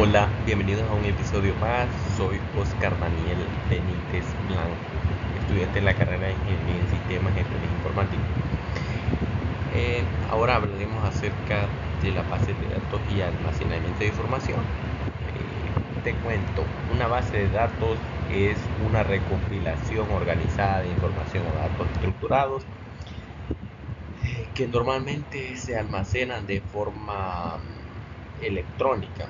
Hola, bienvenidos a un episodio más. Soy Oscar Daniel Benítez Blanco, estudiante de la carrera de Ingeniería en Sistemas y Redes Informáticas. Ahora hablaremos acerca de la base de datos y almacenamiento de información. Te cuento, una base de datos es una recopilación organizada de información o datos estructurados que normalmente se almacenan de forma electrónica.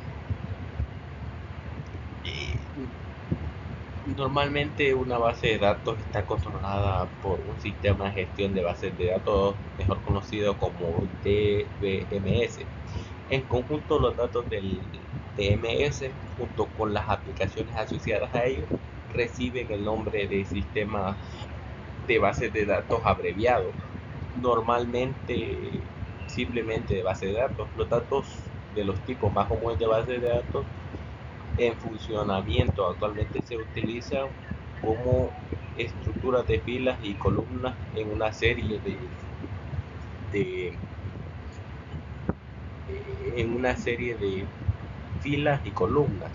Normalmente una base de datos está controlada por un sistema de gestión de bases de datos, mejor conocido como DBMS. En conjunto, los datos del DMS, junto con las aplicaciones asociadas a ellos, reciben el nombre de sistema de bases de datos abreviado. Normalmente, simplemente de base de datos. Los datos de los tipos más comunes de bases de datos en funcionamiento actualmente se utilizan como estructuras de filas y columnas en una serie de en una serie de filas y columnas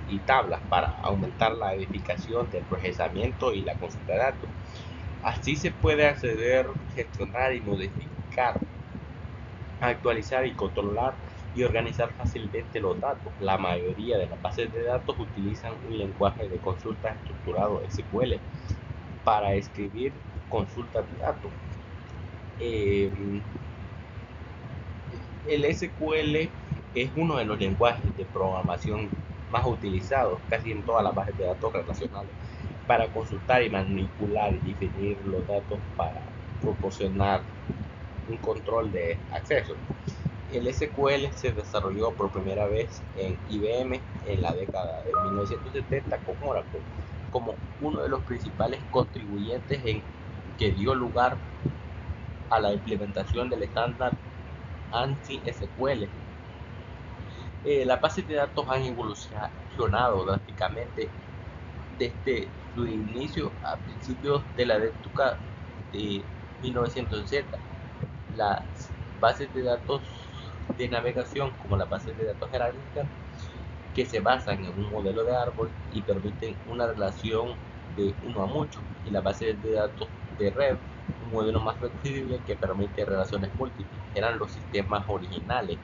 y tablas para aumentar la edificación del procesamiento y la consulta de datos. Así se puede acceder, gestionar y modificar, actualizar y controlar y organizar fácilmente los datos. La mayoría de las bases de datos utilizan un lenguaje de consulta estructurado SQL para escribir consultas de datos. Eh, el SQL es uno de los lenguajes de programación más utilizados casi en todas las bases de datos relacionales para consultar y manipular y definir los datos para proporcionar un control de acceso. El SQL se desarrolló por primera vez en IBM en la década de 1970 con Oracle como uno de los principales contribuyentes en que dio lugar a la implementación del estándar ANSI SQL. Las bases de datos han evolucionado drásticamente desde su inicio a principios de la década de 1960. Las bases de datos de navegación, como las bases de datos jerárquicas, que se basan en un modelo de árbol y permiten una relación de uno a mucho, y las bases de datos de red, un modelo más flexible que permite relaciones múltiples. Eran los sistemas originales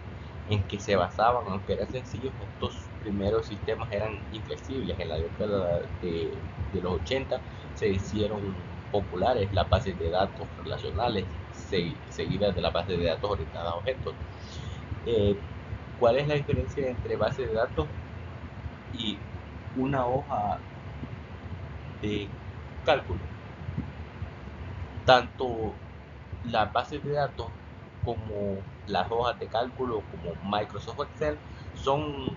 en que se basaban, aunque eran sencillos. Estos primeros sistemas eran inflexibles. En la década de los 80 se hicieron populares las bases de datos relacionales, seguidas de las bases de datos orientadas a objetos. Eh, ¿Cuál es la diferencia entre base de datos y una hoja de cálculo? Tanto las bases de datos como las hojas de cálculo, como Microsoft Excel, son,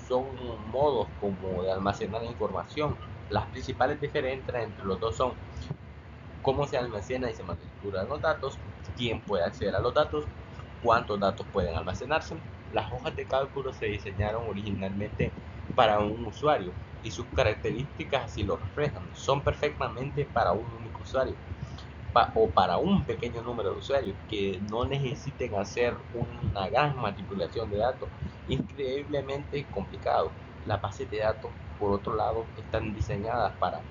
son modos como de almacenar información. Las principales diferencias entre los dos son cómo se almacena y se manipulan los datos, quién puede acceder a los datos, cuántos datos pueden almacenarse. Las hojas de cálculo se diseñaron originalmente para un usuario y sus características así lo reflejan. Son perfectamente para un único usuario o para un pequeño número de usuarios que no necesiten hacer una gran manipulación de datos increíblemente complicado. Las bases de datos, por otro lado, están diseñadas para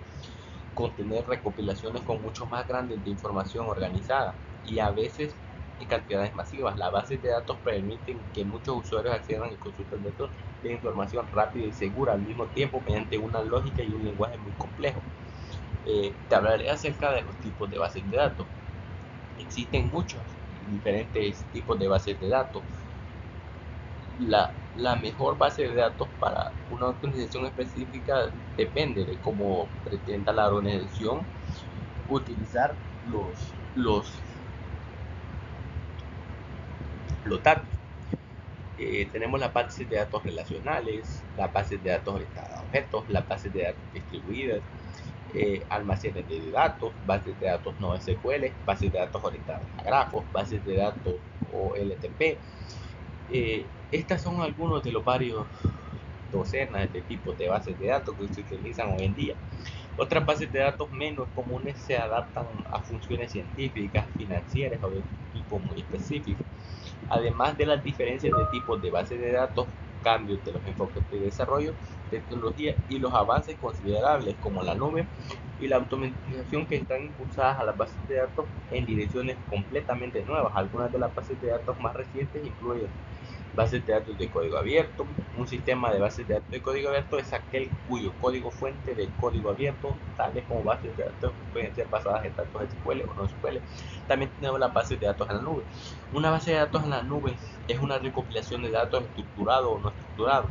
contener recopilaciones con mucho más grandes de información organizada y a veces en cantidades masivas. Las bases de datos permiten que muchos usuarios accedan y consulten datos de información rápida y segura al mismo tiempo mediante una lógica y un lenguaje muy complejo. Te hablaré acerca de los tipos de bases de datos. Existen muchos diferentes tipos de bases de datos. La mejor base de datos para una organización específica depende de cómo pretenda la organización utilizar los, los, los datos. Tenemos las bases de datos relacionales, las bases de datos orientadas a objetos, las bases de datos distribuidas, almacenes de datos, bases de datos no SQL, bases de datos orientadas a grafos, bases de datos OLTP. Estas son algunos de los varios docenas de tipos de bases de datos que se utilizan hoy en día. Otras bases de datos menos comunes se adaptan a funciones científicas, financieras o de tipo muy específico. Además de las diferencias de tipos de bases de datos, cambios de los enfoques de desarrollo de tecnología y los avances considerables como la nube y la automatización que están impulsadas a las bases de datos en direcciones completamente nuevas. Algunas de las bases de datos más recientes incluyen bases de datos de código abierto. Un sistema de bases de datos de código abierto es aquel cuyo código fuente de código abierto, tales como bases de datos que pueden ser basadas en datos SQL o no SQL. También tenemos las bases de datos en la nube. Una base de datos en la nube es una recopilación de datos estructurado o no estructurado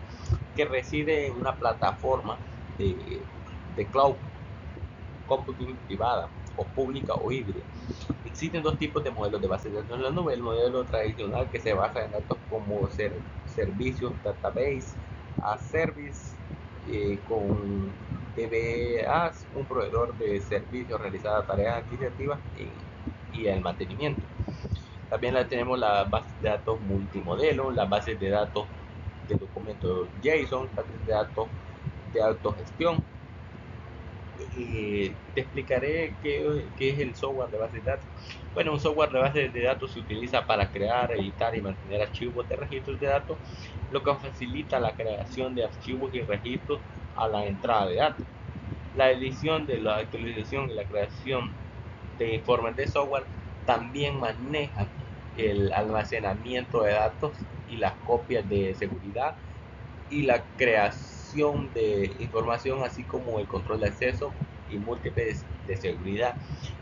que reside en una plataforma de cloud computing privada o pública o híbrida. Existen dos tipos de modelos de base de datos en la nube: el modelo tradicional, que se basa en datos como servicios, database, as service, con DBAs, un proveedor de servicios realizada tareas administrativas y el mantenimiento. También tenemos las bases de datos multimodelo, las bases de datos de documentos JSON, bases de datos de autogestión. Te explicaré qué es el software de base de datos. Bueno, un software de base de datos se utiliza para crear, editar y mantener archivos de registros de datos, lo que facilita la creación de archivos y registros a la entrada de datos. La edición de la actualización y la creación de informes de software también maneja el almacenamiento de datos y las copias de seguridad y la creación de información, así como el control de acceso y múltiples de seguridad.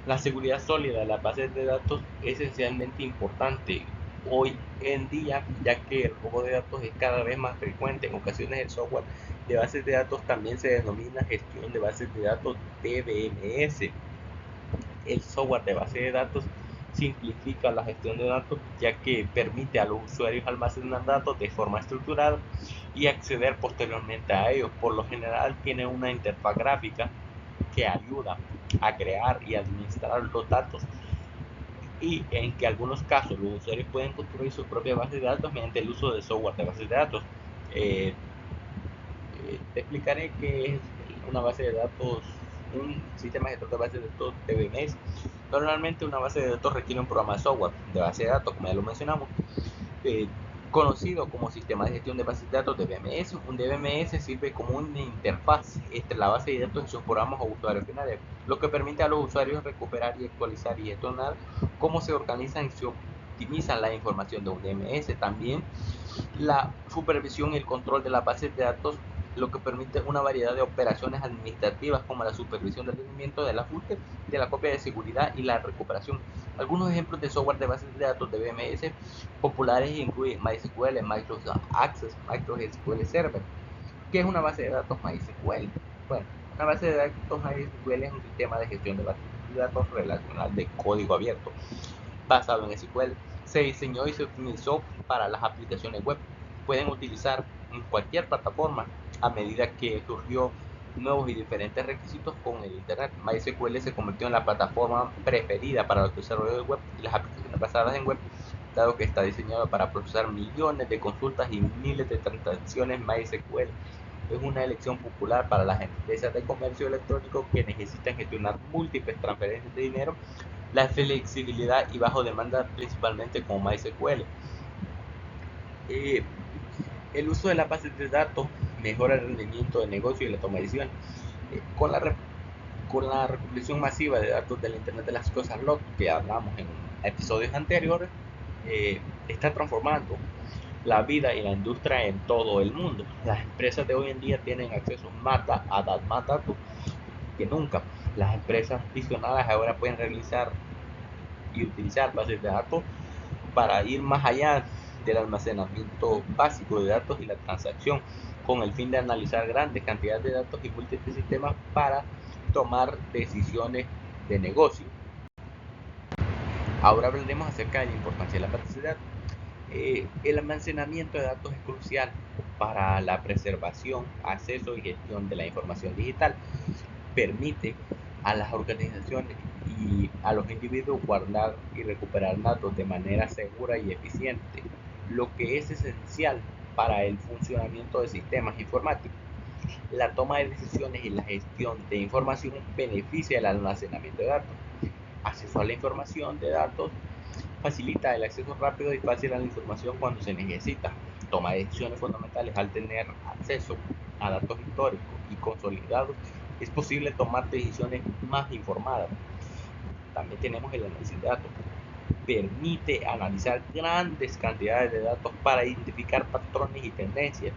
La seguridad sólida de las bases de datos es esencialmente importante hoy en día, ya que el robo de datos es cada vez más frecuente. En ocasiones el software de bases de datos también se denomina gestión de bases de datos, DBMS. El software de base de datos simplifica la gestión de datos, ya que permite a los usuarios almacenar datos de forma estructurada y acceder posteriormente a ellos. Por lo general tiene una interfaz gráfica que ayuda a crear y administrar los datos, y en que algunos casos los usuarios pueden construir su propia base de datos mediante el uso de software de bases de datos. Eh, Te explicaré qué es una base de datos, un sistema gestor de bases de datos DBMS. Normalmente una base de datos requiere un programa de software de base de datos, como ya lo mencionamos, eh, conocido como sistema de gestión de bases de datos DBMS. Un DBMS sirve como una interfaz entre la base de datos y sus programas o usuarios finales, lo que permite a los usuarios recuperar y actualizar y gestionar cómo se organizan y se optimizan la información de un DMS. También la supervisión y el control de las bases de datos, lo que permite una variedad de operaciones administrativas como la supervisión del rendimiento del ajuste, de la copia de seguridad y la recuperación. Algunos ejemplos de software de bases de datos de BMS populares incluyen MySQL, Microsoft Access, Microsoft SQL Server. ¿Qué es una base de datos MySQL? Bueno, una base de datos MySQL es un sistema de gestión de bases de datos relacional de código abierto basado en SQL. Se diseñó y se optimizó para las aplicaciones web. Pueden utilizar en cualquier plataforma a medida que surgió nuevos y diferentes requisitos con el Internet. MySQL se convirtió en la plataforma preferida para los desarrolladores web y las aplicaciones basadas en web, dado que está diseñado para procesar millones de consultas y miles de transacciones. MySQL es una elección popular para las empresas de comercio electrónico que necesitan gestionar múltiples transferencias de dinero, la flexibilidad y bajo demanda, principalmente con MySQL. Eh, el uso de las bases de datos mejora el rendimiento de negocio y la toma de decisiones. Con la recopilación masiva de datos del Internet de las Cosas, lo que hablamos en episodios anteriores, está transformando la vida y la industria en todo el mundo. Las empresas de hoy en día tienen acceso más datos que nunca. Las empresas visionarias ahora pueden realizar y utilizar bases de datos para ir más allá del almacenamiento básico de datos y la transacción, con el fin de analizar grandes cantidades de datos y múltiples sistemas para tomar decisiones de negocio. Ahora hablaremos acerca de la importancia de la bases de datos. El almacenamiento de datos es crucial para la preservación, acceso y gestión de la información digital. Permite a las organizaciones y a los individuos guardar y recuperar datos de manera segura y eficiente, lo que es esencial para el funcionamiento de sistemas informáticos. La toma de decisiones y la gestión de información beneficia el almacenamiento de datos. Acceso a la información de datos facilita el acceso rápido y fácil a la información cuando se necesita. toma de decisiones fundamentales. Al tener acceso a datos históricos y consolidados, es posible tomar decisiones más informadas. También tenemos el análisis de datos. Permite analizar grandes cantidades de datos para identificar patrones y tendencias.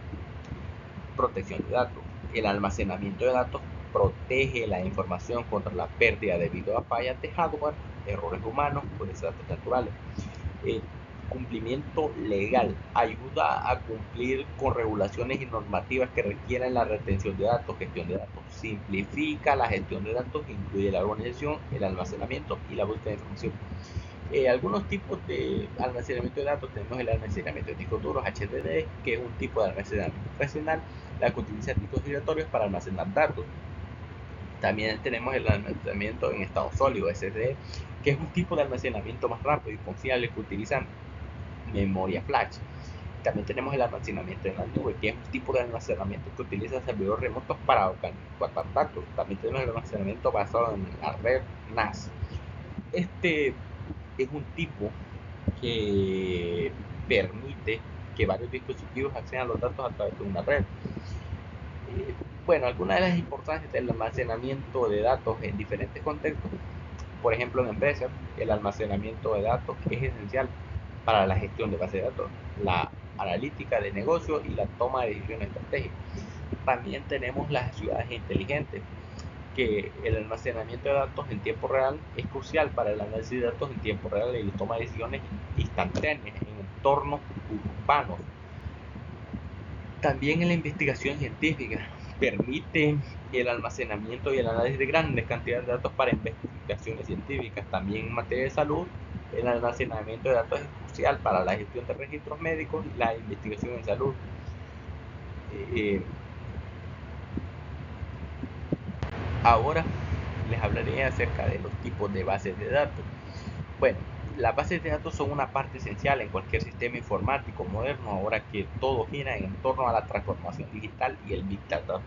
Protección de datos. El almacenamiento de datos protege la información contra la pérdida debido a fallas de hardware, errores humanos o desastres naturales. Cumplimiento legal. Ayuda a cumplir con regulaciones y normativas que requieren la retención de datos, gestión de datos. Simplifica la gestión de datos que incluye la organización, el almacenamiento y la búsqueda de información. Algunos tipos de almacenamiento de datos: tenemos el almacenamiento de discos duros HDD, que es un tipo de almacenamiento profesional, la que utiliza discos giratorios para almacenar datos. También tenemos el almacenamiento en estado sólido, SSD, que es un tipo de almacenamiento más rápido y confiable que utiliza memoria flash. También tenemos el almacenamiento en la nube, que es un tipo de almacenamiento que utiliza servidores remotos para guardar datos. También tenemos el almacenamiento basado en la red NAS. Este es un tipo que permite que varios dispositivos accedan a los datos a través de una red. Bueno, algunas de las importancias del almacenamiento de datos en diferentes contextos. Por ejemplo, en empresas, el almacenamiento de datos es esencial para la gestión de bases de datos, la analítica de negocios y la toma de decisiones estratégicas. También tenemos las ciudades inteligentes, que el almacenamiento de datos en tiempo real es crucial para el análisis de datos en tiempo real y la toma de decisiones instantáneas en entornos urbanos. También en la investigación científica permite el almacenamiento y el análisis de grandes cantidades de datos para investigaciones científicas. También en materia de salud, el almacenamiento de datos es crucial para la gestión de registros médicos y la investigación en salud. Ahora les hablaré acerca de los tipos de bases de datos. Bueno, las bases de datos son una parte esencial en cualquier sistema informático moderno, ahora que todo gira en torno a la transformación digital y el Big Data.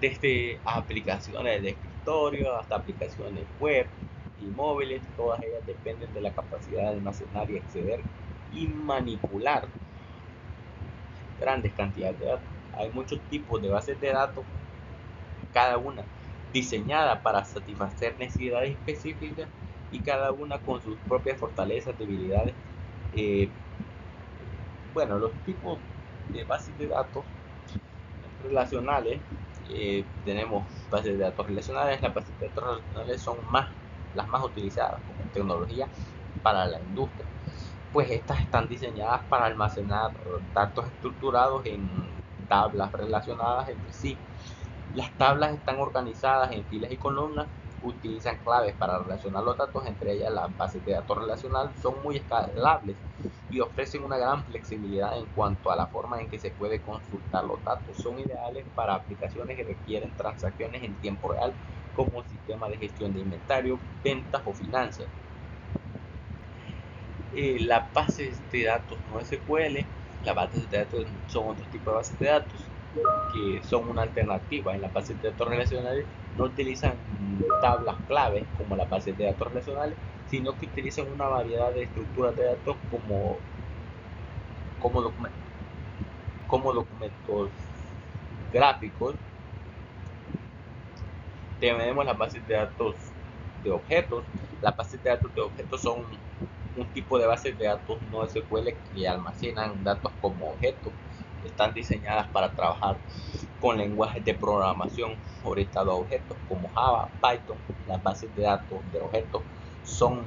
Desde aplicaciones de escritorio hasta aplicaciones web y móviles, todas ellas dependen de la capacidad de almacenar y acceder y manipular grandes cantidades de datos. Hay muchos tipos de bases de datos, cada una diseñada para satisfacer necesidades específicas y cada una con sus propias fortalezas, debilidades. Eh, bueno, los tipos de bases de datos relacionales, tenemos bases de datos relacionales. Las bases de datos relacionales son las más utilizadas como tecnología para la industria, pues estas están diseñadas para almacenar datos estructurados en tablas relacionadas entre sí. Las tablas están organizadas en filas y columnas, utilizan claves para relacionar los datos. Entre ellas, las bases de datos relacionales son muy escalables y ofrecen una gran flexibilidad en cuanto a la forma en que se puede consultar los datos. Son ideales para aplicaciones que requieren transacciones en tiempo real, como sistemas de gestión de inventario, ventas o finanzas. Las bases de datos no SQL, las bases de datos son otro tipo de bases de datos que son una alternativa. En las bases de datos relacionales no utilizan tablas claves como las bases de datos relacionales, sino que utilizan una variedad de estructuras de datos como, como documentos gráficos. Tenemos las bases de datos de objetos. Las bases de datos de objetos son un tipo de bases de datos no SQL que almacenan datos como objetos. Están diseñadas para trabajar con lenguajes de programación orientados a objetos como Java, Python. Las bases de datos de objetos son,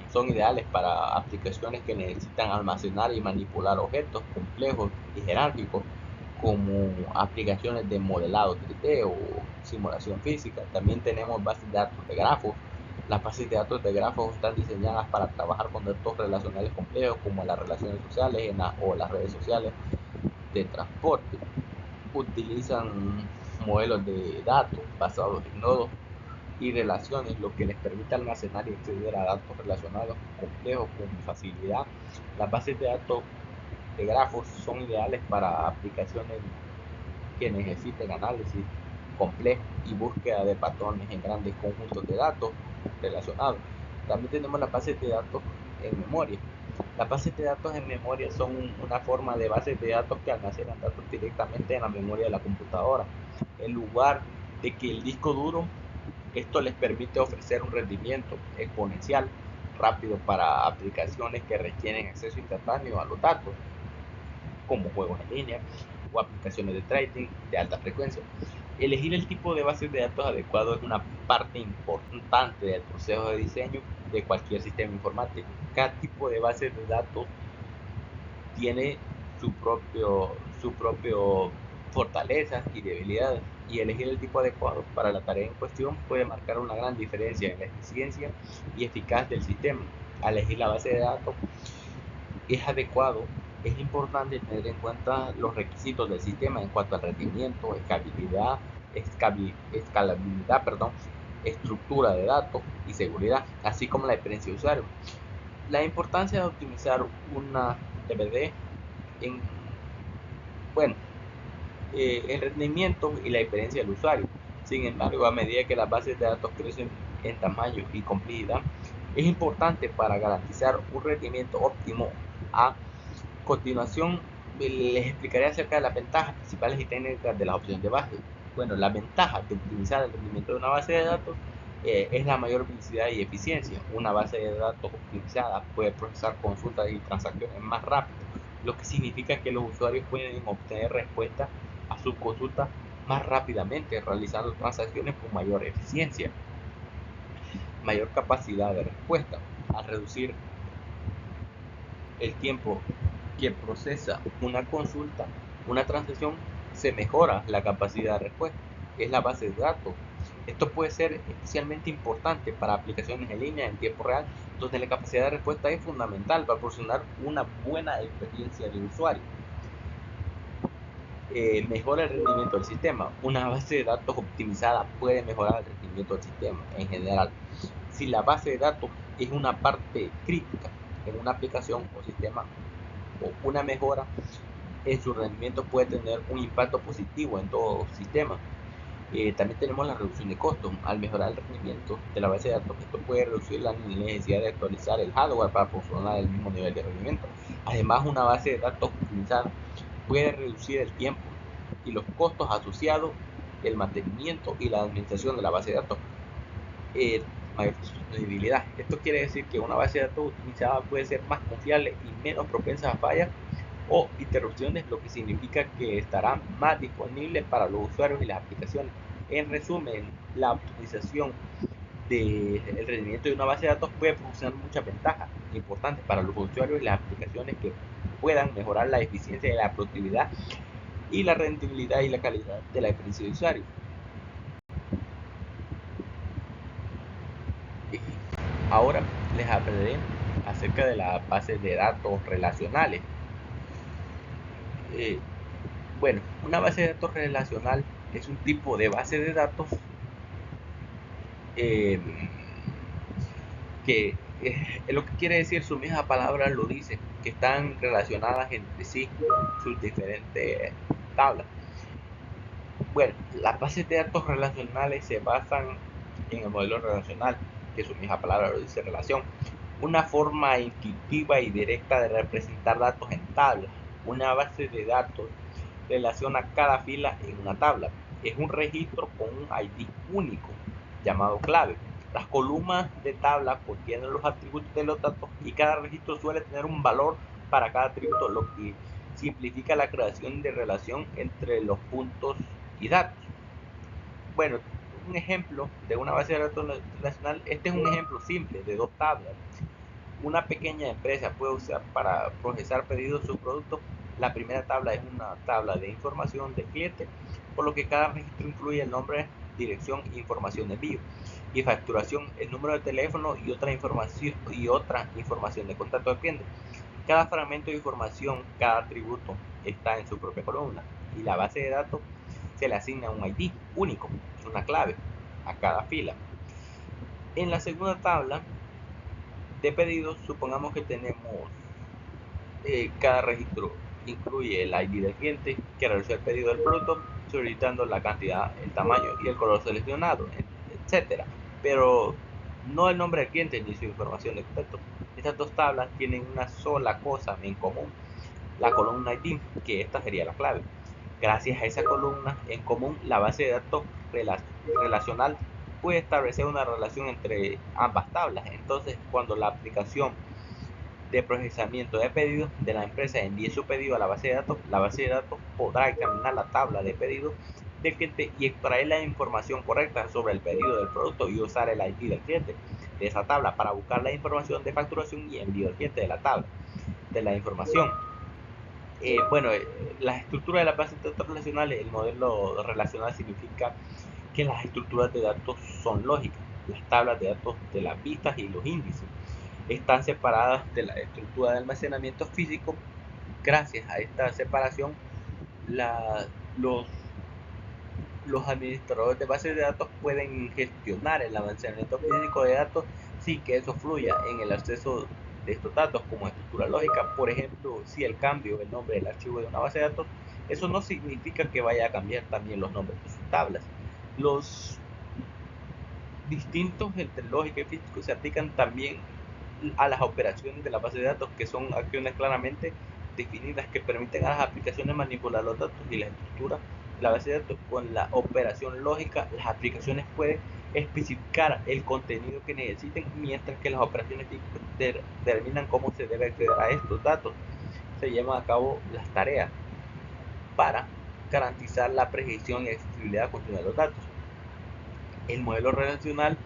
son ideales para aplicaciones que necesitan almacenar y manipular objetos complejos y jerárquicos, como aplicaciones de modelado 3D o simulación física. También tenemos bases de datos de grafos. Las bases de datos de grafos están diseñadas para trabajar con datos relacionales complejos como las relaciones sociales o las redes sociales de transporte. Utilizan modelos de datos basados en nodos y relaciones, lo que les permite almacenar y acceder a datos relacionados complejos con facilidad. Las bases de datos de grafos son ideales para aplicaciones que necesiten análisis complejo y búsqueda de patrones en grandes conjuntos de datos relacionados. También tenemos las bases de datos en memoria. Las bases de datos en memoria son una forma de bases de datos que almacenan datos directamente en la memoria de la computadora, en lugar de que el disco duro. Esto les permite ofrecer un rendimiento exponencial rápido para aplicaciones que requieren acceso instantáneo a los datos, como juegos en línea o aplicaciones de trading de alta frecuencia. Elegir el tipo de base de datos adecuado es una parte importante del proceso de diseño de cualquier sistema informático. Cada tipo de base de datos tiene su propio fortalezas y debilidades, y elegir el tipo adecuado para la tarea en cuestión puede marcar una gran diferencia en la eficiencia y eficacia del sistema. Al elegir la base de datos es adecuado, es importante tener en cuenta los requisitos del sistema en cuanto al rendimiento, escalabilidad, estructura de datos y seguridad, así como la experiencia de usuario. La importancia de optimizar una DVD en, bueno, el rendimiento y la experiencia del usuario. Sin embargo, a medida que las bases de datos crecen en tamaño y complejidad, es importante para garantizar un rendimiento óptimo. A continuación, les explicaré acerca de las ventajas principales y técnicas de las opciones de base. Bueno, la ventaja de optimizar el rendimiento de una base de datos es la mayor velocidad y eficiencia. Una base de datos optimizada puede procesar consultas y transacciones más rápido, lo que significa que los usuarios pueden obtener respuestas a sus consultas más rápidamente, realizando transacciones con mayor eficiencia, mayor capacidad de respuesta. Al reducir el tiempo que procesa una consulta, una transacción, se mejora la capacidad de respuesta. Es la base de datos. Esto puede ser especialmente importante para aplicaciones en línea en tiempo real, donde la capacidad de respuesta es fundamental para proporcionar una buena experiencia del usuario. Mejora el rendimiento del sistema. Una base de datos optimizada puede mejorar el rendimiento del sistema en general. Si la base de datos es una parte crítica en una aplicación o sistema, o una mejora en su rendimiento puede tener un impacto positivo en todo sistema. También tenemos la reducción de costos. Al mejorar el rendimiento de la base de datos, esto puede reducir la necesidad de actualizar el hardware para proporcionar el mismo nivel de rendimiento. Además, una base de datos optimizada puede reducir el tiempo y los costos asociados el mantenimiento y la administración de la base de datos. Mayor disponibilidad. Esto quiere decir que una base de datos optimizada puede ser más confiable y menos propensa a fallas o interrupciones, lo que significa que estará más disponible para los usuarios y las aplicaciones. En resumen, la optimización del rendimiento de una base de datos puede proporcionar muchas ventajas importantes para los usuarios y las aplicaciones que puedan mejorar la eficiencia y la productividad y la rentabilidad y la calidad de la experiencia de usuario. Ahora les hablaré acerca de las bases de datos relacionales. Eh, bueno, una base de datos relacional es un tipo de base de datos eh, que lo que quiere decir su misma palabra lo dice, que están relacionadas entre sí sus diferentes tablas. Bueno, las bases de datos relacionales se basan en el modelo relacional, que su misma palabra lo dice, relación, una forma intuitiva y directa de representar datos en tablas. Una base de datos relaciona cada fila en una tabla. Es un registro con un ID único llamado clave. Las columnas de tabla contienen los atributos de los datos y cada registro suele tener un valor para cada atributo, lo que simplifica la creación de relación entre los puntos y datos. Bueno, un ejemplo de una base de datos relacional, este es un ejemplo simple de dos tablas. Una pequeña empresa puede usar para procesar pedidos de sus productos. La primera tabla es una tabla de información del cliente, por lo que cada registro incluye el nombre, dirección e información de envío. Y facturación, el número de teléfono y otra información de contacto del cliente. Cada fragmento de información, cada atributo está en su propia columna y la base de datos se le asigna un ID único, una clave a cada fila. En la segunda tabla de pedidos, supongamos que tenemos cada registro incluye el ID del cliente que realizó el pedido del producto, solicitando la cantidad, el tamaño y el color seleccionado, etcétera, pero no el nombre del cliente ni su información de contacto. Estas dos tablas tienen una sola cosa en común, la columna ID, que esta sería la clave. Gracias a esa columna en común, la base de datos relacional puede establecer una relación entre ambas tablas. Entonces, cuando la aplicación de procesamiento de pedidos de la empresa envíe su pedido a la base de datos podrá examinar la tabla de pedidos del cliente y extraer la información correcta sobre el pedido del producto y usar el ID del cliente de esa tabla para buscar la información de facturación y envío del cliente de la tabla de la información. Bueno, la estructura de las bases de datos relacionales, el modelo relacional significa que las estructuras de datos son lógicas. Las tablas de datos de las vistas y los índices están separadas de la estructura de almacenamiento físico. Gracias a esta separación, la, los, los administradores de bases de datos pueden gestionar el almacenamiento físico de datos sin que eso fluya en el acceso de estos datos como estructura lógica. Por ejemplo, si el cambio del nombre del archivo de una base de datos, eso no significa que vaya a cambiar también los nombres de sus tablas. Los distintos entre lógica y físico se aplican también a las operaciones de la base de datos, que son acciones claramente definidas que permiten a las aplicaciones manipular los datos y la estructura de la base de datos. Con la operación lógica, las aplicaciones pueden especificar el contenido que necesiten, mientras que las operaciones determinan cómo se debe acceder a estos datos. Se llevan a cabo las tareas para garantizar la precisión y accesibilidad continua de los datos. El modelo relacional: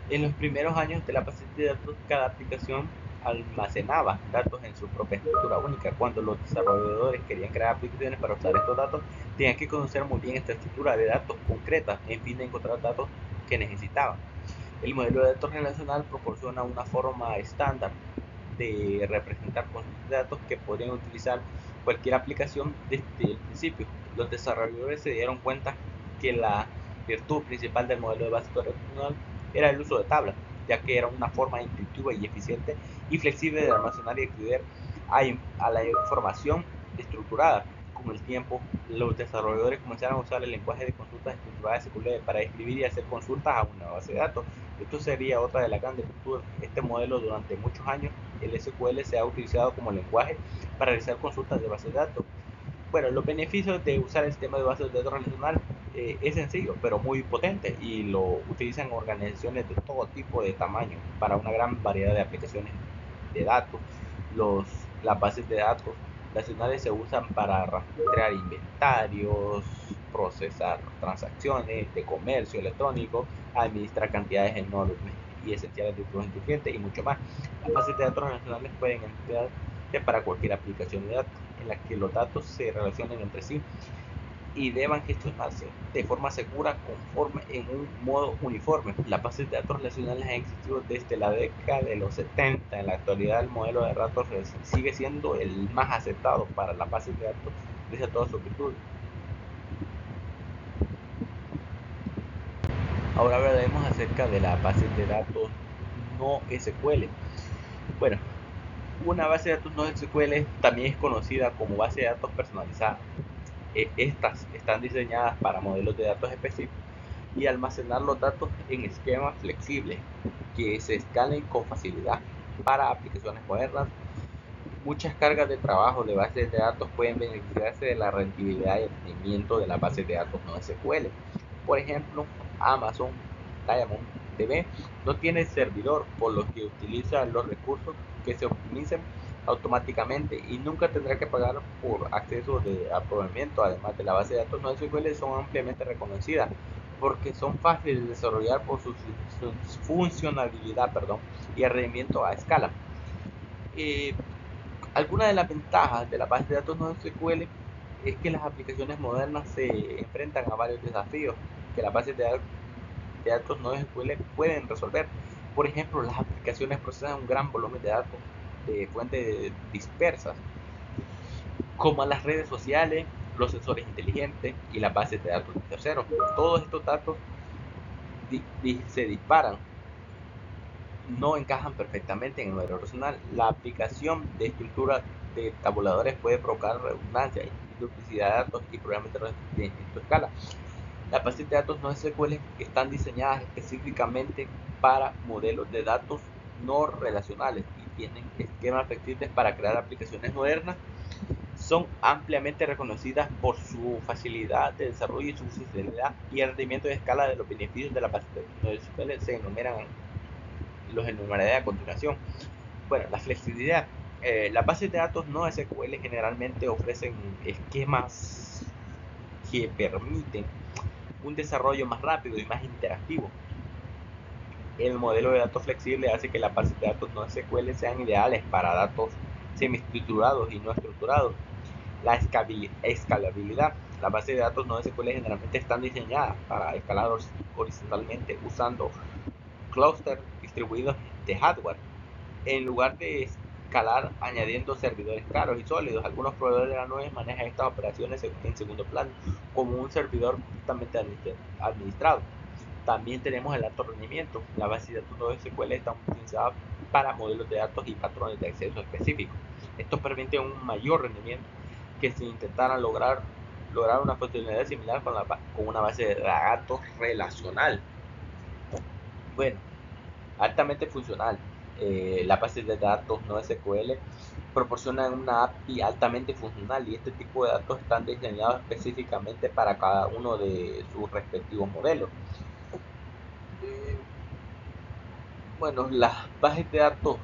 en los primeros años de la base de datos, cada aplicación almacenaba datos en su propia estructura única. Cuando los desarrolladores querían crear aplicaciones para usar estos datos, tenían que conocer muy bien esta estructura de datos concreta en fin de encontrar datos que necesitaban. El modelo de datos relacional proporciona una forma estándar de representar conjuntos de datos que podrían utilizar cualquier aplicación desde el principio. Los desarrolladores se dieron cuenta que la virtud principal del modelo de base relacional era el uso de tablas, ya que era una forma intuitiva y eficiente y flexible de almacenar y acceder a la información estructurada. Con el tiempo, los desarrolladores comenzaron a usar el lenguaje de consultas estructuradas SQL para escribir y hacer consultas a una base de datos. Esto sería otra de las grandes virtudes de este modelo. Durante muchos años, el SQL se ha utilizado como lenguaje para realizar consultas de base de datos. Bueno, los beneficios de usar el sistema de bases de datos relacional es sencillo, pero muy potente, y lo utilizan organizaciones de todo tipo de tamaño para una gran variedad de aplicaciones de datos. Los, las bases de datos relacionales se usan para rastrear inventarios, procesar transacciones de comercio electrónico, administrar cantidades enormes y esenciales de información del cliente y mucho más. Las bases de datos relacionales pueden emplearse para cualquier aplicación de datos en la que los datos se relacionen entre sí y deban gestionarse de forma segura conforme en un modo uniforme. Las bases de datos relacionales han existido desde la década de los 70. En la actualidad, el modelo de datos sigue siendo el más aceptado para las bases de datos desde todas sus virtudes. Ahora hablaremos acerca de las bases de datos no SQL. Bueno, una base de datos no SQL también es conocida como base de datos personalizada. Estas están diseñadas para modelos de datos específicos y almacenar los datos en esquemas flexibles que se escalen con facilidad. Para aplicaciones modernas, muchas cargas de trabajo de bases de datos pueden beneficiarse de la rentabilidad y el rendimiento de las bases de datos no SQL. Por ejemplo, Amazon DynamoDB no tiene servidor, por lo que utiliza los recursos que se optimicen automáticamente y nunca tendrá que pagar por acceso de aprovechamiento. Además de la base de datos no SQL, son ampliamente reconocidas porque son fáciles de desarrollar por su funcionalidad, y el rendimiento a escala. Eh, Algunas de las ventajas de la base de datos NoSQL es que las aplicaciones modernas se enfrentan a varios desafíos que las bases de datos NoSQL pueden resolver. Por ejemplo, las aplicaciones procesan un gran volumen de datos de fuentes dispersas, como las redes sociales, los sensores inteligentes y las bases de datos de terceros. Todos estos datos se disparan, no encajan perfectamente en el modelo relacional. La aplicación de estructura de tabuladores puede provocar redundancia y duplicidad de datos y problemas de escala. Las bases de datos no SQL están diseñadas específicamente para modelos de datos no relacionales y tienen esquemas flexibles para crear aplicaciones modernas, son ampliamente reconocidas por su facilidad de desarrollo y su funcionalidad y el rendimiento de escala. De los beneficios de la base de datos NoSQL se enumeran, los enumeraré a continuación. Bueno, la flexibilidad. Las bases de datos NoSQL generalmente ofrecen esquemas que permiten un desarrollo más rápido y más interactivo. El modelo de datos flexible hace que las bases de datos NoSQL sean ideales para datos semi-estructurados y no estructurados. La escalabilidad. Las bases de datos NoSQL generalmente están diseñadas para escalar horizontalmente usando clústeres distribuidos de hardware, en lugar de escalar añadiendo servidores caros y sólidos. Algunos proveedores de la nube manejan estas operaciones en segundo plano, como un servidor justamente administrado. También tenemos el alto rendimiento. La base de datos NoSQL está optimizada para modelos de datos y patrones de acceso específicos. Esto permite un mayor rendimiento que si intentaran lograr una funcionalidad similar con una base de datos relacional. Bueno, altamente funcional. Las bases de datos NoSQL proporcionan una API altamente funcional y este tipo de datos están diseñados específicamente para cada uno de sus respectivos modelos. Bueno, las bases de datos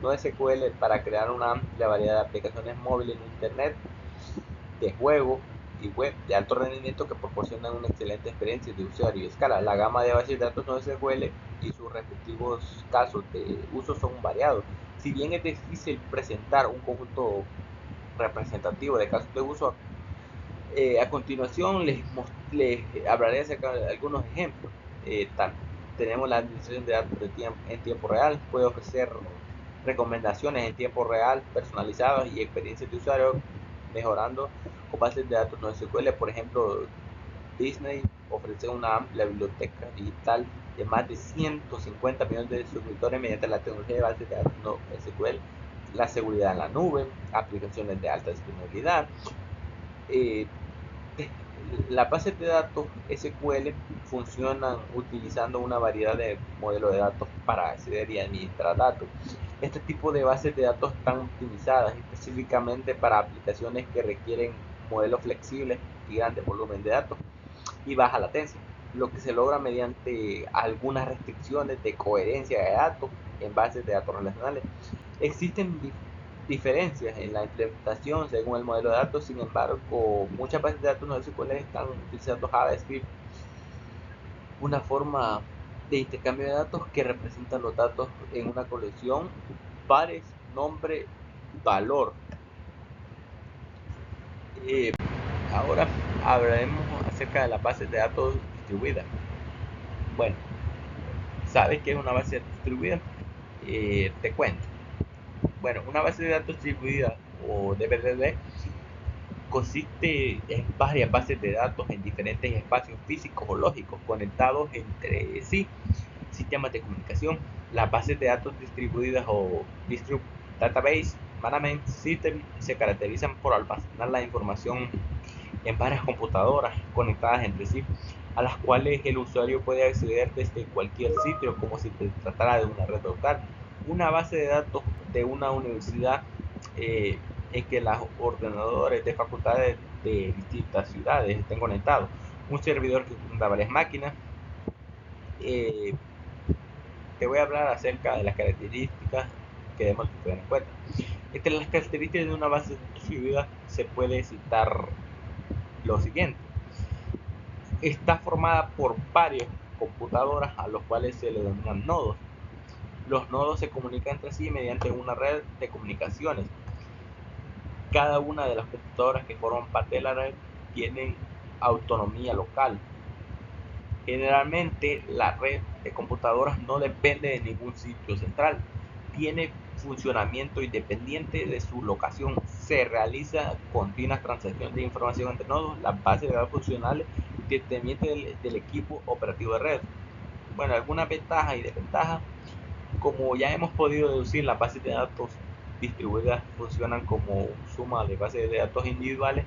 NoSQL para crear una amplia variedad de aplicaciones móviles en Internet, de juego y web de alto rendimiento que proporcionan una excelente experiencia de usuario y escala. La gama de bases de datos NoSQL y sus respectivos casos de uso son variados. Si bien es difícil presentar un conjunto representativo de casos de uso, a continuación les hablaré acerca de algunos ejemplos. Tenemos la administración de datos en tiempo real, puede ofrecer recomendaciones en tiempo real personalizadas y experiencias de usuario mejorando con bases de datos NoSQL. Por ejemplo, Disney ofrece una amplia biblioteca digital de más de 150 millones de suscriptores mediante la tecnología de bases de datos NoSQL, la seguridad en la nube, aplicaciones de alta disponibilidad. Las bases de datos SQL funcionan utilizando una variedad de modelos de datos para acceder y administrar datos. Este tipo de bases de datos están optimizadas específicamente para aplicaciones que requieren modelos flexibles y grandes volúmenes de datos y baja latencia, lo que se logra mediante algunas restricciones de coherencia de datos en bases de datos relacionales. Existen diferencias en la implementación según el modelo de datos. Sin embargo, muchas bases de datos NoSQL están utilizando JavaScript, una forma de intercambio de datos que representa los datos en una colección pares, nombre, valor. Ahora hablaremos acerca de las bases de datos distribuidas. Bueno, ¿sabes qué es una base de datos distribuida? Te cuento. Bueno, una base de datos distribuida o DBDD consiste en varias bases de datos en diferentes espacios físicos o lógicos conectados entre sí, sistemas de comunicación. Las bases de datos distribuidas o Distributed Database Management System se caracterizan por almacenar la información en varias computadoras conectadas entre sí, a las cuales el usuario puede acceder desde cualquier sitio, como si se tratara de una red local. Una base de datos de una universidad en que los ordenadores de facultades de distintas ciudades estén conectados. Un servidor que junta varias máquinas. Eh, Te voy a hablar acerca de las características que debemos tener en cuenta. Entre las características de una base distribuida se puede citar lo siguiente. Está formada por varias computadoras a los cuales se le denominan nodos. Los nodos se comunican entre sí mediante una red de comunicaciones. Cada una de las computadoras que forman parte de la red tienen autonomía local. Generalmente la red de computadoras no depende de ningún sitio central, tiene funcionamiento independiente de su locación. Se realiza continuas transacciones de información entre nodos. Las bases de datos funcionales independientes del equipo operativo de red. Bueno, algunas ventajas y desventajas. Como ya hemos podido deducir, las bases de datos distribuidas funcionan como suma de bases de datos individuales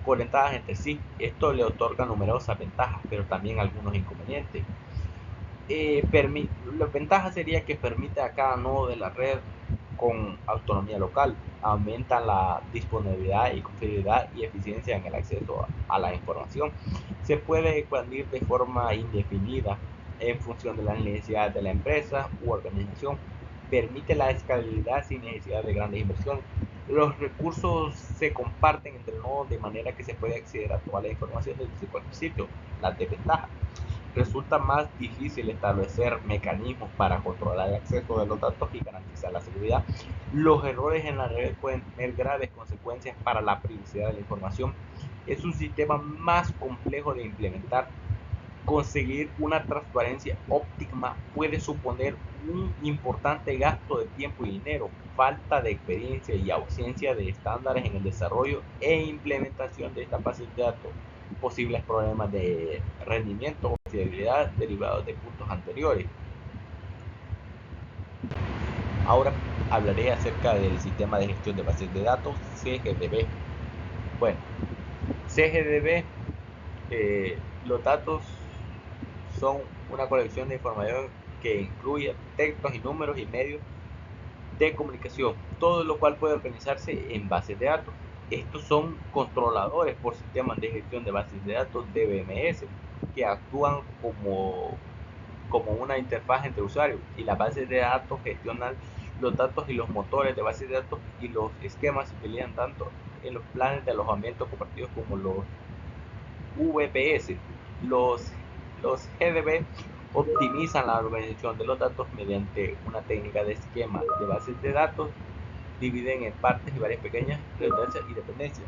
conectadas entre sí. Esto le otorga numerosas ventajas, pero también algunos inconvenientes. La ventaja sería que permite a cada nodo de la red con autonomía local, aumentan la disponibilidad y confiabilidad y eficiencia en el acceso a la información. Se puede expandir de forma indefinida en función de las necesidades de la empresa u organización. Permite la escalabilidad sin necesidad de grandes inversiones. Los recursos se comparten entre nodos de manera que se puede acceder a toda la información desde cualquier sitio. Las desventajas: resulta más difícil establecer mecanismos para controlar el acceso de los datos y garantizar la seguridad. Los errores en la red pueden tener graves consecuencias para la privacidad de la información. Es un sistema más complejo de implementar. Conseguir una transparencia óptima puede suponer un importante gasto de tiempo y dinero, falta de experiencia y ausencia de estándares en el desarrollo e implementación de estas bases de datos. Posibles problemas de rendimiento o fiabilidad derivados de puntos anteriores. Ahora hablaré acerca del sistema de gestión de bases de datos, CGDB. Bueno, CGDB, los datos son una colección de información que incluye textos y números y medios de comunicación, todo lo cual puede organizarse en bases de datos. Estos son controladores por sistemas de gestión de bases de datos DBMS, que actúan como una interfaz entre usuarios y las bases de datos. Gestionan los datos y los motores de bases de datos, y los esquemas se utilizan tanto en los planes de alojamiento compartidos como los VPS. Los GDB optimizan la organización de los datos mediante una técnica de esquema de bases de datos, dividen en partes y varias pequeñas redundancias y dependencias.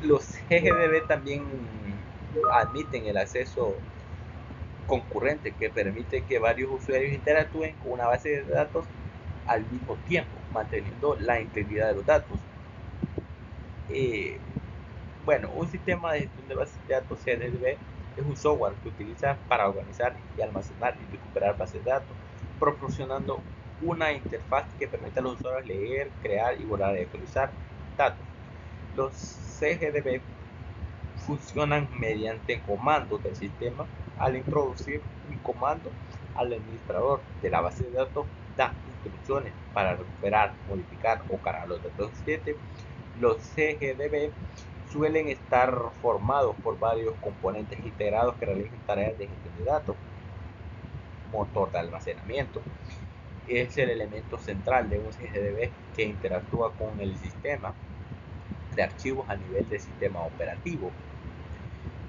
Los GDB también admiten el acceso concurrente, que permite que varios usuarios interactúen con una base de datos al mismo tiempo, manteniendo la integridad de los datos. Bueno, un sistema de gestión de bases de datos CDB es un software que utiliza para organizar y almacenar y recuperar bases de datos, proporcionando una interfaz que permite a los usuarios leer, crear y borrar y actualizar datos. Los CGDB funcionan mediante comandos del sistema. Al introducir un comando, al administrador de la base de datos da instrucciones para recuperar, modificar o cargar los datos existentes. Los CGDB suelen estar formados por varios componentes integrados que realizan tareas de gestión de datos. Motor de almacenamiento es el elemento central de un CGDB, que interactúa con el sistema de archivos a nivel de sistema operativo.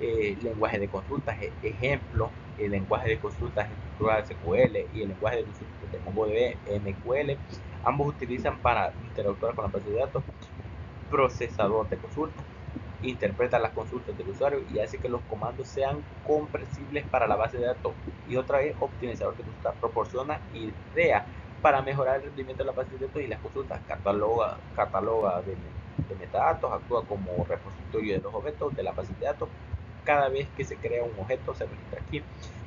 Lenguaje de consultas, ejemplo: el lenguaje de consultas estructural SQL y el lenguaje de consultas de MongoDB MQL, ambos utilizan para interactuar con la base de datos. Procesador de consultas: interpreta las consultas del usuario y hace que los comandos sean comprensibles para la base de datos. Y otra vez, optimizador de consultas: proporciona ideas para mejorar el rendimiento de la base de datos y las consultas. Cataloga de metadatos, actúa como repositorio de los objetos de la base de datos. Cada vez que se crea un objeto se registra aquí.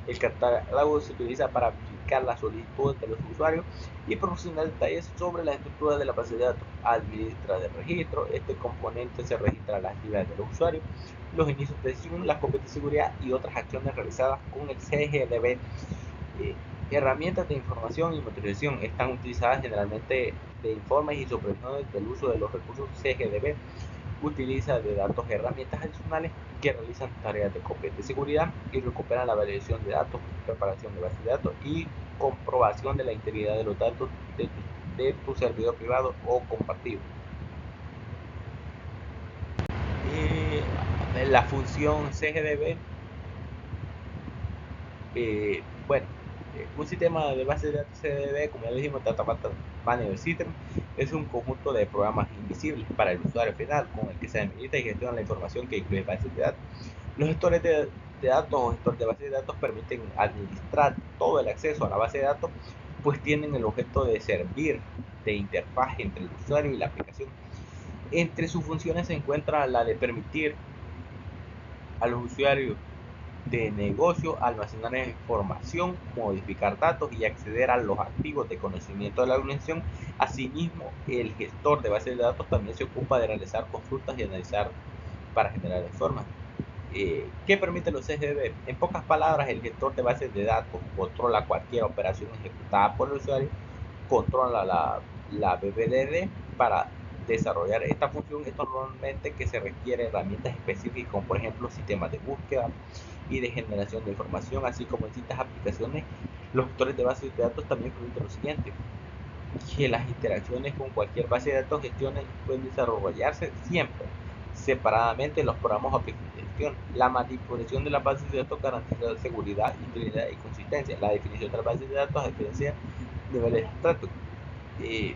El catálogo se utiliza para verificar las solicitudes de los usuarios y proporcionar detalles sobre la estructura de la base de datos. Administra de registro: este componente se registra las actividades de los usuarios, los inicios de sesión, las copias de seguridad y otras acciones realizadas con el CGDB. Herramientas de información y monitorización: están utilizadas generalmente de informes y supervisiones del uso de los recursos. CGDB utiliza de datos herramientas adicionales que realizan tareas de copia de seguridad y recuperan la validación de datos, preparación de bases de datos y comprobación de la integridad de los datos de tu servidor privado o compartido. La función CGDB, bueno, un sistema de base de datos CGDB, como ya dijimos, Data Management System, es un conjunto de programas invisibles para el usuario final, con el que se administra y gestiona la información que incluye bases de datos. Los gestores de datos o gestores de bases de datos permiten administrar todo el acceso a la base de datos, pues tienen el objeto de servir de interfaz entre el usuario y la aplicación. Entre sus funciones se encuentra la de permitir a los usuarios de negocio almacenar información, modificar datos y acceder a los activos de conocimiento de la organización. Asimismo, el gestor de bases de datos también se ocupa de realizar consultas y analizar para generar informes. ¿Qué permiten los CGDB? En pocas palabras, el gestor de bases de datos controla cualquier operación ejecutada por el usuario controla la BBDD para desarrollar esta función. Esto normalmente que se requiere herramientas específicas como por ejemplo sistemas de búsqueda y de generación de información, así como en distintas aplicaciones. Los gestores de bases de datos también permiten lo siguiente: que las interacciones con cualquier base de datos pueden desarrollarse siempre separadamente en los programas o aplicaciones de gestión. La manipulación de las bases de datos garantiza seguridad, integridad y consistencia. La definición de las bases de datos a diferencia de niveles abstractos. Eh,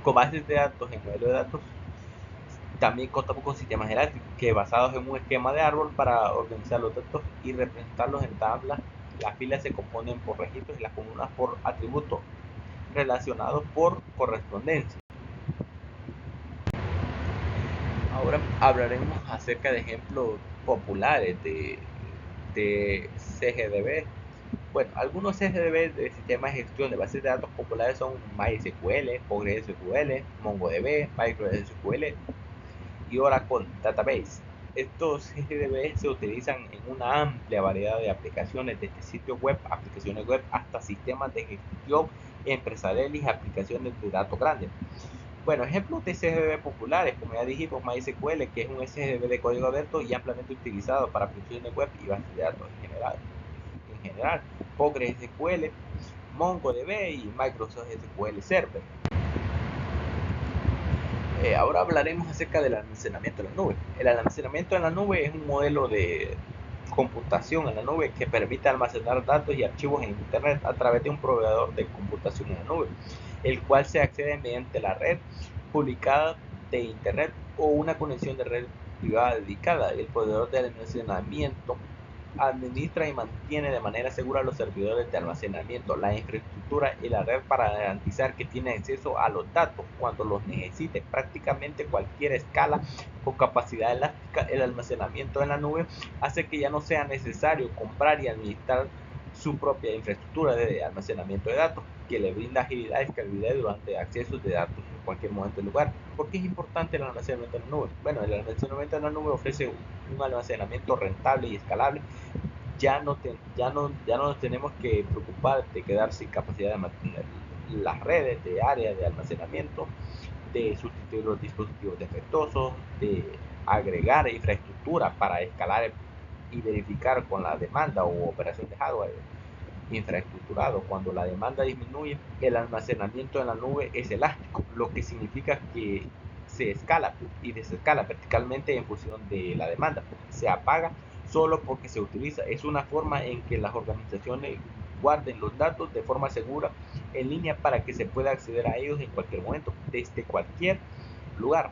con bases de datos en modelo de datos también contamos con sistemas elásticos que basados en un esquema de árbol para organizar los datos y representarlos en tablas. Las filas se componen por registros y las columnas por atributos relacionados por correspondencia. Ahora hablaremos acerca de ejemplos populares de CGDB. Bueno, algunos CGDB de sistemas de gestión de bases de datos populares son MySQL, PostgreSQL, MongoDB, MicroSQL y Oracle Database. Estos CGDB se utilizan en una amplia variedad de aplicaciones, desde sitios web, aplicaciones web, hasta sistemas de gestión empresarial y aplicaciones de datos grandes. Bueno, ejemplos de CGDB populares, como ya dijimos, MySQL, que es un CGDB de código abierto y ampliamente utilizado para aplicaciones web y bases de datos en general, PostgreSQL, MongoDB y Microsoft SQL Server. Ahora hablaremos acerca del almacenamiento en la nube. El almacenamiento en la nube es un modelo de computación en la nube que permite almacenar datos y archivos en Internet a través de un proveedor de computación en la nube, el cual se accede mediante la red publicada de Internet o una conexión de red privada dedicada. El proveedor de almacenamiento administra y mantiene de manera segura los servidores de almacenamiento, la infraestructura y la red para garantizar que tiene acceso a los datos cuando los necesite. Prácticamente cualquier escala o capacidad elástica. El almacenamiento en la nube hace que ya no sea necesario comprar y administrar su propia infraestructura de almacenamiento de datos, que le brinda agilidad y escalabilidad durante accesos de datos en cualquier momento del lugar. ¿Por qué es importante el almacenamiento en la nube? Bueno, el almacenamiento en la nube ofrece un almacenamiento rentable y escalable. Ya no nos tenemos que preocupar de quedar sin capacidad de mantener las redes de área de almacenamiento, de sustituir los dispositivos defectuosos, de agregar infraestructura para escalar y verificar con la demanda o operación de hardware infraestructurado. Cuando la demanda disminuye, el almacenamiento en la nube es elástico, lo que significa que se escala y desescala verticalmente en función de la demanda. Se apaga solo porque se utiliza. Es una forma en que las organizaciones guarden los datos de forma segura en línea para que se pueda acceder a ellos en cualquier momento, desde cualquier lugar.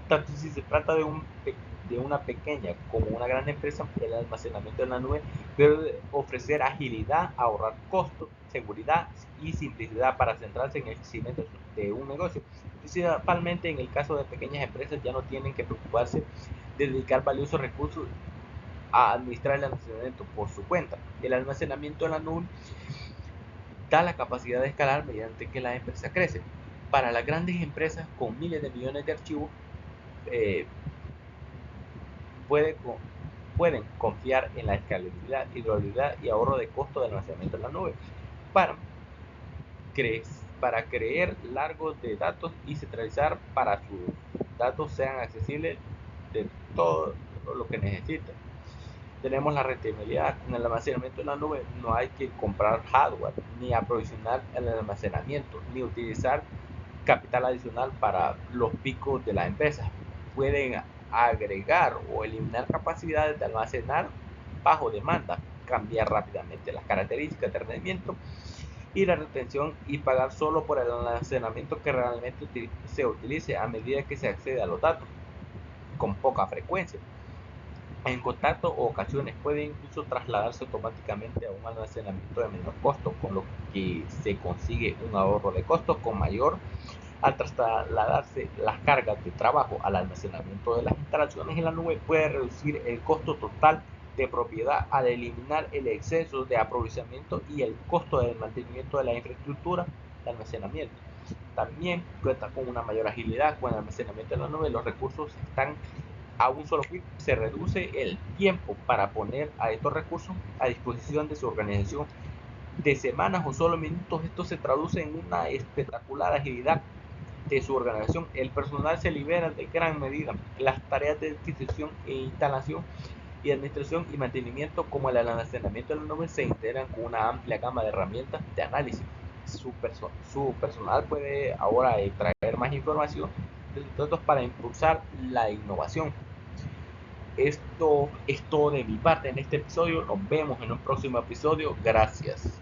Tanto si se trata de una pequeña como una gran empresa, el almacenamiento en la nube debe ofrecer agilidad, ahorrar costos, seguridad y simplicidad para centrarse en el crecimiento de un negocio. Principalmente en el caso de pequeñas empresas, ya no tienen que preocuparse de dedicar valiosos recursos a administrar el almacenamiento por su cuenta. El almacenamiento en la nube da la capacidad de escalar mediante que la empresa crece. Para las grandes empresas con miles de millones de archivos, eh, puede, pueden confiar en la escalabilidad, hidrología y ahorro de costo de almacenamiento en la nube para, para creer largos de datos y centralizar para sus datos sean accesibles de todo lo que necesiten. Tenemos la rentabilidad. Con el almacenamiento en la nube no hay que comprar hardware, ni aprovisionar el almacenamiento, ni utilizar capital adicional para los picos de la empresa. Pueden agregar o eliminar capacidades de almacenar bajo demanda, cambiar rápidamente las características de rendimiento y la retención y pagar solo por el almacenamiento que realmente se utilice a medida que se accede a los datos con poca frecuencia. En contacto o ocasiones puede incluso trasladarse automáticamente a un almacenamiento de menor costo, con lo que se consigue un ahorro de costos con mayor. Al trasladarse las cargas de trabajo al almacenamiento de las instalaciones en la nube, puede reducir el costo total de propiedad al eliminar el exceso de aprovisionamiento y el costo del mantenimiento de la infraestructura de almacenamiento. También cuenta con una mayor agilidad. Con el almacenamiento en la nube, los recursos están a un solo clic. Se reduce el tiempo para poner a estos recursos a disposición de su organización de semanas o solo minutos, esto se traduce en una espectacular agilidad de su organización. El personal se libera de gran medida. Las tareas de adquisición e instalación y administración y mantenimiento como el almacenamiento de la nube se integran con una amplia gama de herramientas de análisis. Su personal puede ahora extraer más información de sus datos para impulsar la innovación. Esto es todo de mi parte en este episodio. Nos vemos en un próximo episodio. Gracias.